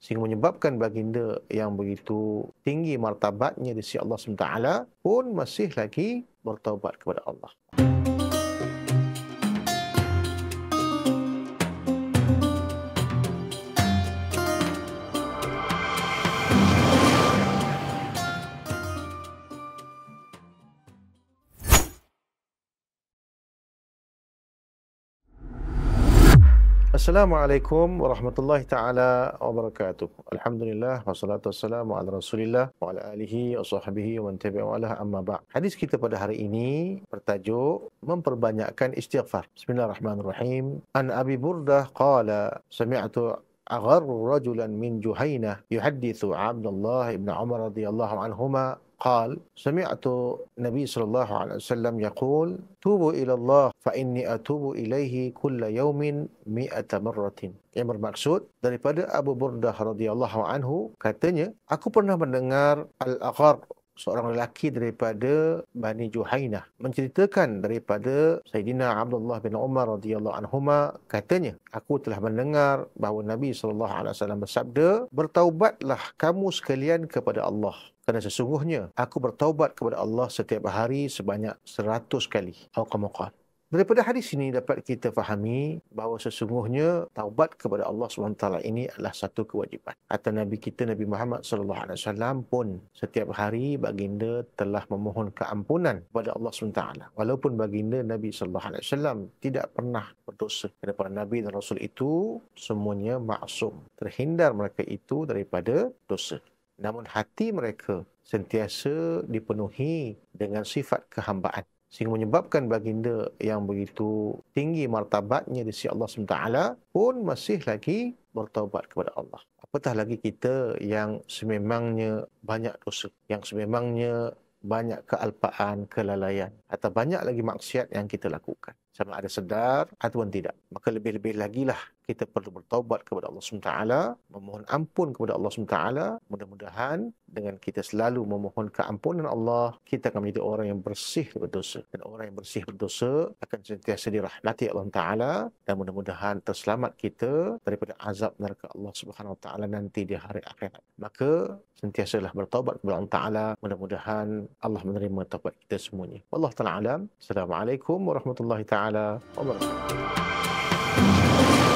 sehingga menyebabkan baginda yang begitu tinggi martabatnya di sisi Allah SWT pun masih lagi bertaubat kepada Allah. Assalamualaikum warahmatullahi ta'ala wabarakatuh. Alhamdulillah wassalatu wassalamu ala Rasulillah wa ala alihi wa sahbihi wa man tabi'a wa ala amma ba'd. Hadis kita pada hari ini bertajuk memperbanyakkan istighfar. Bismillahirrahmanirrahim. An Abi Burdah qala sami'tu أغر رجلا من جهينة يحدث عبد الله بن عمر رضي الله عنهما قال سمعت النبي صلى الله عليه وسلم يقول توبوا إلى الله فإني أتوب إليه كل يوم 100 مرة. Yang bermaksud daripada Abu Burdah radhiyallahu anhu katanya, aku pernah mendengar Al-Aghar, seorang lelaki daripada Bani Juhainah, menceritakan daripada Sayyidina Abdullah bin Umar radhiyallahu anhuma katanya, aku telah mendengar bahawa Nabi SAW bersabda, bertaubatlah kamu sekalian kepada Allah, kerana sesungguhnya aku bertaubat kepada Allah setiap hari sebanyak 100 kali. Al-Qamaqal. Daripada hadis ini dapat kita fahami bahawa sesungguhnya taubat kepada Allah SWT ini adalah satu kewajipan. Atau Nabi kita Nabi Muhammad SAW pun setiap hari baginda telah memohon keampunan kepada Allah SWT. Walaupun baginda Nabi SAW tidak pernah berdosa. Kerana para Nabi dan Rasul itu semuanya maksum. Terhindar mereka itu daripada dosa. Namun hati mereka sentiasa dipenuhi dengan sifat kehambaan, sehingga menyebabkan baginda yang begitu tinggi martabatnya di sisi Allah SWT pun masih lagi bertaubat kepada Allah. Apatah lagi kita yang sememangnya banyak dosa, yang sememangnya banyak kealpaan, kelalaian, atau banyak lagi maksiat yang kita lakukan, sama ada sedar ataupun tidak. Maka lebih-lebih lagi lah kita perlu bertaubat kepada Allah SWT, memohon ampun kepada Allah SWT. Mudah-mudahan dengan kita selalu memohon keampunan Allah, kita akan menjadi orang yang bersih berdosa. Dan orang yang bersih berdosa akan sentiasa dirahmati Allah Ta'ala, dan mudah-mudahan terselamat kita daripada azab neraka Allah Subhanahu Wa Ta'ala nanti di hari akhirat. Maka sentiasalah bertaubat kepada Allah Ta'ala. Mudah-mudahan Allah menerima taubat kita semuanya. Wallahu ta'ala alam. Assalamualaikum warahmatullahi ta'ala wabarakatuh.